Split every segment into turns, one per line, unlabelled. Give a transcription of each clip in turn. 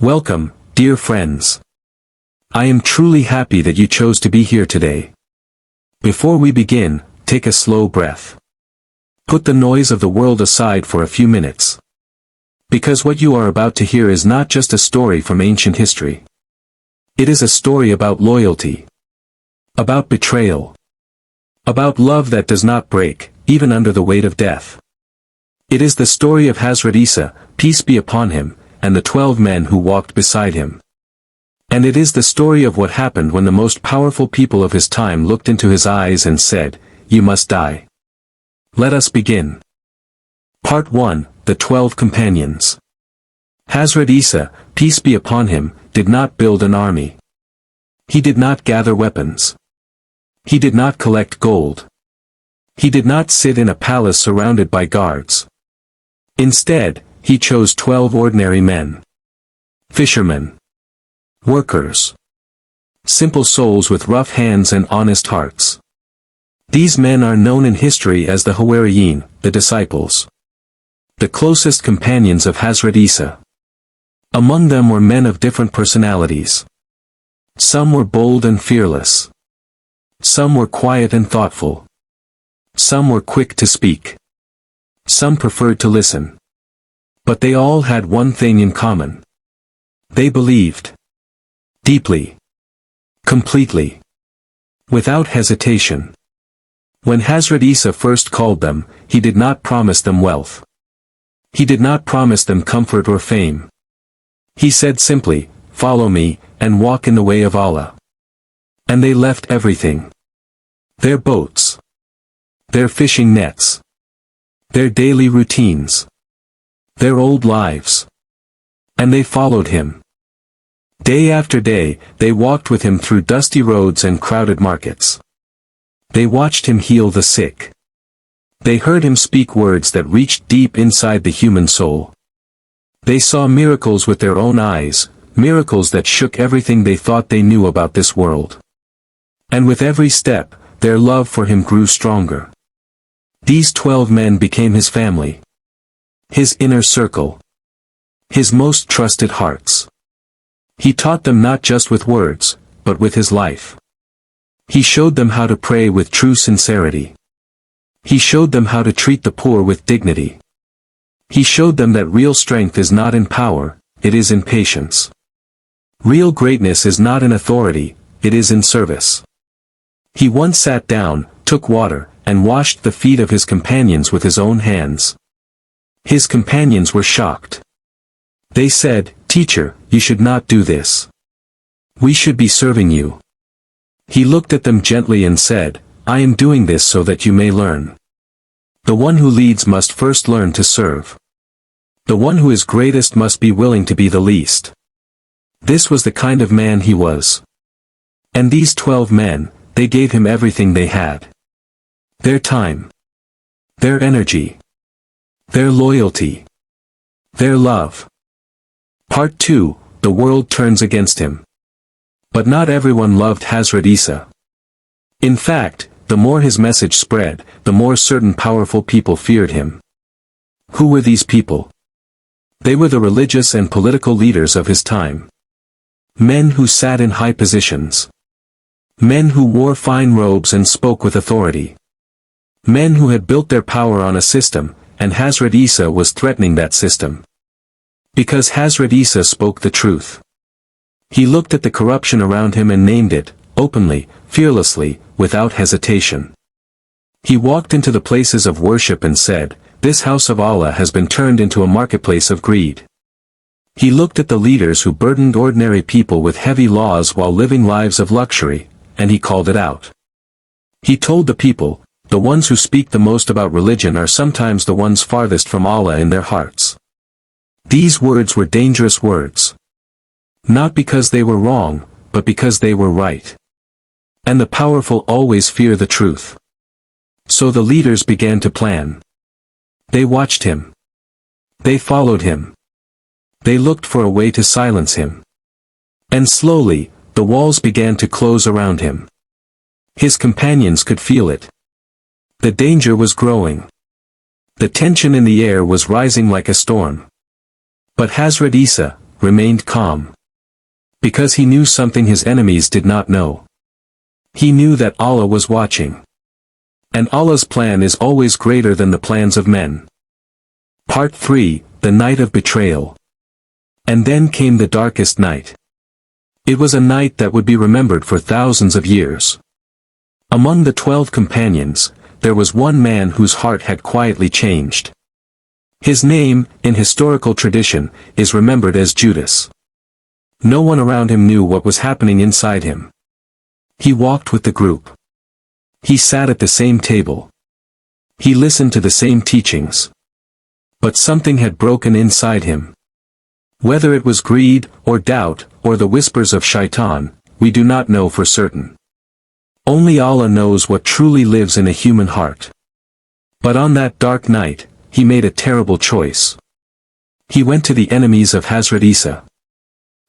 Welcome, dear friends. I am truly happy that you chose to be here today. Before we begin, take a slow breath. Put the noise of the world aside for a few minutes. Because what you are about to hear is not just a story from ancient history. It is a story about loyalty. About betrayal. About love that does not break, even under the weight of death. It is the story of Hazrat Issa, peace be upon him, and the 12 men who walked beside him. And it is the story of what happened when the most powerful people of his time looked into his eyes and said, "You must die." Let us begin. Part 1, The 12 Companions. Hazrat Issa, peace be upon him, did not build an army. He did not gather weapons. He did not collect gold. He did not sit in a palace surrounded by guards. Instead, he chose 12 ordinary men. Fishermen. Workers. Simple souls with rough hands and honest hearts. These men are known in history as the Hawariyin, the disciples. The closest companions of Hazrat Issa. Among them were men of different personalities. Some were bold and fearless. Some were quiet and thoughtful. Some were quick to speak. Some preferred to listen. But they all had one thing in common. They believed. Deeply. Completely. Without hesitation. When Hazrat Issa first called them, he did not promise them wealth. He did not promise them comfort or fame. He said simply, "Follow me, and walk in the way of Allah." And they left everything. Their boats. Their fishing nets. Their daily routines. Their old lives. And they followed him. Day after day, they walked with him through dusty roads and crowded markets. They watched him heal the sick. They heard him speak words that reached deep inside the human soul. They saw miracles with their own eyes, miracles that shook everything they thought they knew about this world. And with every step, their love for him grew stronger. These 12 men became his family. His inner circle. His most trusted hearts. He taught them not just with words, but with his life. He showed them how to pray with true sincerity. He showed them how to treat the poor with dignity. He showed them that real strength is not in power, it is in patience. Real greatness is not in authority, it is in service. He once sat down, took water, and washed the feet of his companions with his own hands. His companions were shocked. They said, "Teacher, you should not do this. We should be serving you." He looked at them gently and said, "I am doing this so that you may learn. The one who leads must first learn to serve. The one who is greatest must be willing to be the least." This was the kind of man he was. And these 12 men, they gave him everything they had. Their time. Their energy. Their loyalty. Their love. Part 2, The world turns against him. But not everyone loved Hazrat Issa. In fact, the more his message spread, the more certain powerful people feared him. Who were these people? They were the religious and political leaders of his time. Men who sat in high positions. Men who wore fine robes and spoke with authority. Men who had built their power on a system, and Hazrat Issa was threatening that system. Because Hazrat Issa spoke the truth. He looked at the corruption around him and named it, openly, fearlessly, without hesitation. He walked into the places of worship and said, "This house of Allah has been turned into a marketplace of greed." He looked at the leaders who burdened ordinary people with heavy laws while living lives of luxury, and he called it out. He told the people, "The ones who speak the most about religion are sometimes the ones farthest from Allah in their hearts." These words were dangerous words. Not because they were wrong, but because they were right. And the powerful always fear the truth. So the leaders began to plan. They watched him. They followed him. They looked for a way to silence him. And slowly, the walls began to close around him. His companions could feel it. The danger was growing. The tension in the air was rising like a storm. But Hazrat Issa, remained calm. Because he knew something his enemies did not know. He knew that Allah was watching. And Allah's plan is always greater than the plans of men. Part 3, The Night of Betrayal. And then came the darkest night. It was a night that would be remembered for thousands of years. Among the 12 companions, there was one man whose heart had quietly changed. His name, in historical tradition, is remembered as Judas. No one around him knew what was happening inside him. He walked with the group. He sat at the same table. He listened to the same teachings. But something had broken inside him. Whether it was greed, or doubt, or the whispers of Shaitan, we do not know for certain. Only Allah knows what truly lives in a human heart. But on that dark night, he made a terrible choice. He went to the enemies of Hazrat Issa.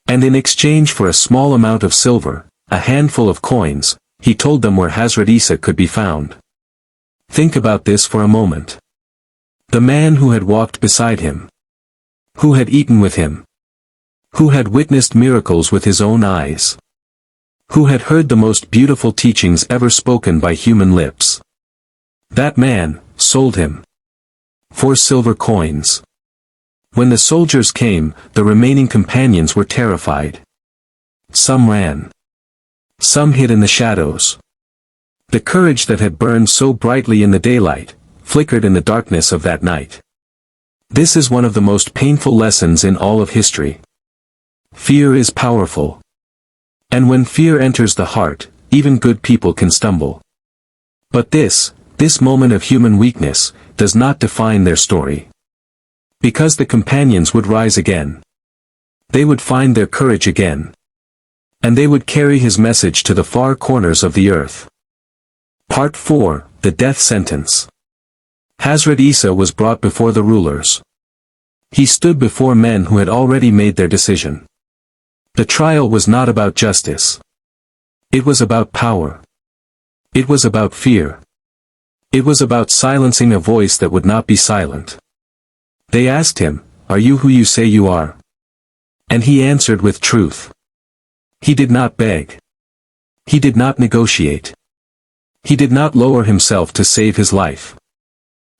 And in exchange for a small amount of silver, a handful of coins, he told them where Hazrat Issa could be found. Think about this for a moment. The man who had walked beside him. Who had eaten with him. Who had witnessed miracles with his own eyes. Who had heard the most beautiful teachings ever spoken by human lips. That man sold him. 4 silver coins. When the soldiers came, the remaining companions were terrified. Some ran. Some hid in the shadows. The courage that had burned so brightly in the daylight, flickered in the darkness of that night. This is one of the most painful lessons in all of history. Fear is powerful. And when fear enters the heart, even good people can stumble. But this moment of human weakness, does not define their story. Because the companions would rise again. They would find their courage again. And they would carry his message to the far corners of the earth. Part 4, The Death Sentence. Hazrat Issa was brought before the rulers. He stood before men who had already made their decision. The trial was not about justice. It was about power. It was about fear. It was about silencing a voice that would not be silent. They asked him, "Are you who you say you are?" And he answered with truth. He did not beg. He did not negotiate. He did not lower himself to save his life.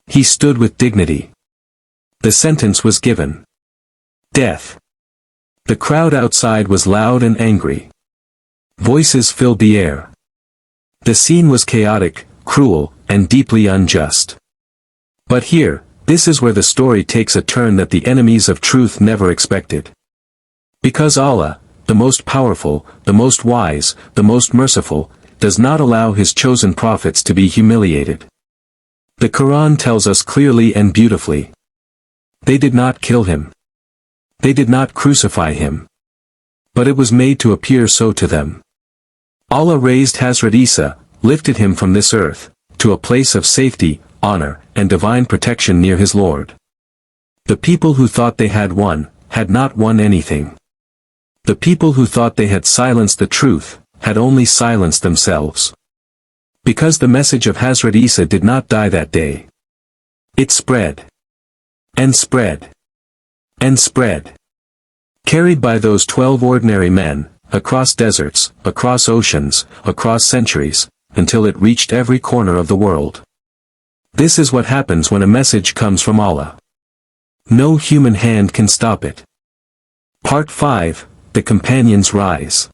He stood with dignity. The sentence was given. Death. The crowd outside was loud and angry. Voices filled the air. The scene was chaotic, cruel, and deeply unjust. But here, this is where the story takes a turn that the enemies of truth never expected. Because Allah, the most powerful, the most wise, the most merciful, does not allow his chosen prophets to be humiliated. The Quran tells us clearly and beautifully. They did not kill him. They did not crucify him. But it was made to appear so to them. Allah raised Hazrat Issa, lifted him from this earth, to a place of safety, honor, and divine protection near his Lord. The people who thought they had won, had not won anything. The people who thought they had silenced the truth, had only silenced themselves. Because the message of Hazrat Issa did not die that day. It spread. And spread. And spread. Carried by those 12 ordinary men, across deserts, across oceans, across centuries, until it reached every corner of the world. This is what happens when a message comes from Allah. No human hand can stop it. Part 5, The Companions Rise.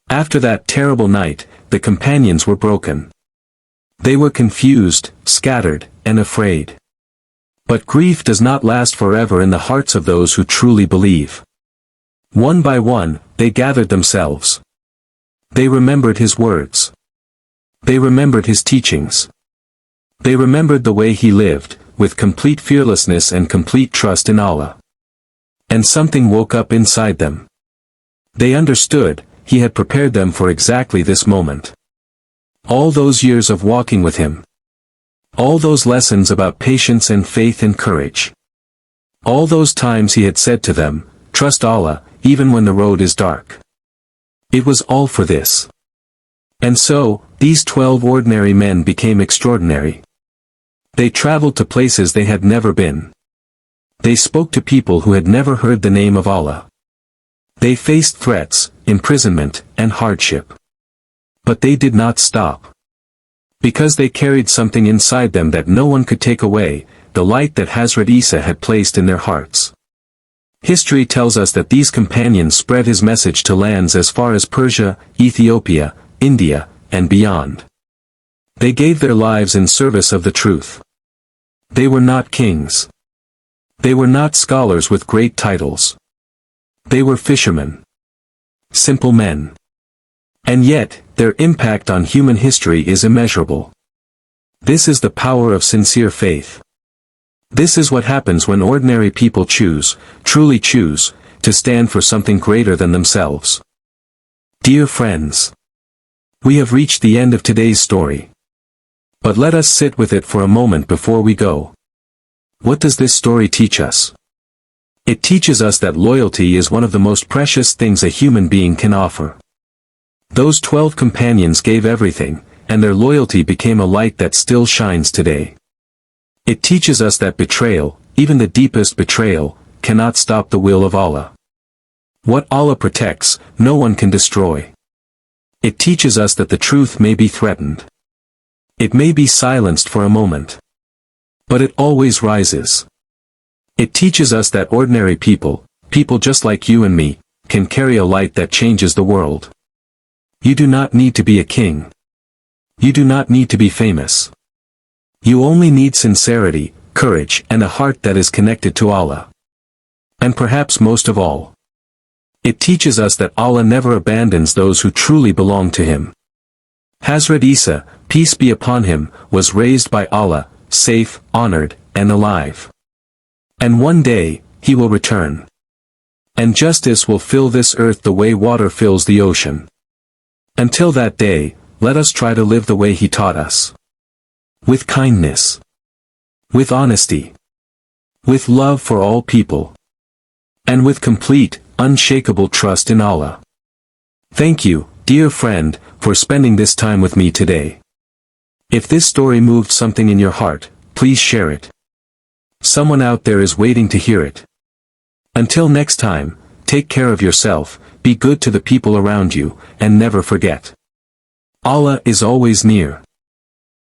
After that terrible night, the companions were broken. They were confused, scattered, and afraid. But grief does not last forever in the hearts of those who truly believe. One by one, they gathered themselves. They remembered his words. They remembered his teachings. They remembered the way he lived, with complete fearlessness and complete trust in Allah. And something woke up inside them. They understood, he had prepared them for exactly this moment. All those years of walking with him. All those lessons about patience and faith and courage. All those times he had said to them, "Trust Allah, even when the road is dark." It was all for this. And so, these 12 ordinary men became extraordinary. They traveled to places they had never been. They spoke to people who had never heard the name of Allah. They faced threats, imprisonment, and hardship. But they did not stop. Because they carried something inside them that no one could take away, the light that Hazrat Issa had placed in their hearts. History tells us that these companions spread his message to lands as far as Persia, Ethiopia, India, and beyond. They gave their lives in service of the truth. They were not kings. They were not scholars with great titles. They were fishermen. Simple men. And yet, their impact on human history is immeasurable. This is the power of sincere faith. This is what happens when ordinary people choose, truly choose, to stand for something greater than themselves. Dear friends, we have reached the end of today's story. But let us sit with it for a moment before we go. What does this story teach us? It teaches us that loyalty is one of the most precious things a human being can offer. Those 12 companions gave everything, and their loyalty became a light that still shines today. It teaches us that betrayal, even the deepest betrayal, cannot stop the will of Allah. What Allah protects, no one can destroy. It teaches us that the truth may be threatened. It may be silenced for a moment. But it always rises. It teaches us that ordinary people, people just like you and me, can carry a light that changes the world. You do not need to be a king. You do not need to be famous. You only need sincerity, courage, and a heart that is connected to Allah. And perhaps most of all, it teaches us that Allah never abandons those who truly belong to Him. Hazrat Issa, peace be upon him, was raised by Allah, safe, honored, and alive. And one day, he will return. And justice will fill this earth the way water fills the ocean. Until that day, let us try to live the way he taught us. With kindness. With honesty. With love for all people. And with complete, unshakable trust in Allah. Thank you, dear friend, for spending this time with me today. If this story moved something in your heart, please share it. Someone out there is waiting to hear it. Until next time, take care of yourself, be good to the people around you, and never forget. Allah is always near.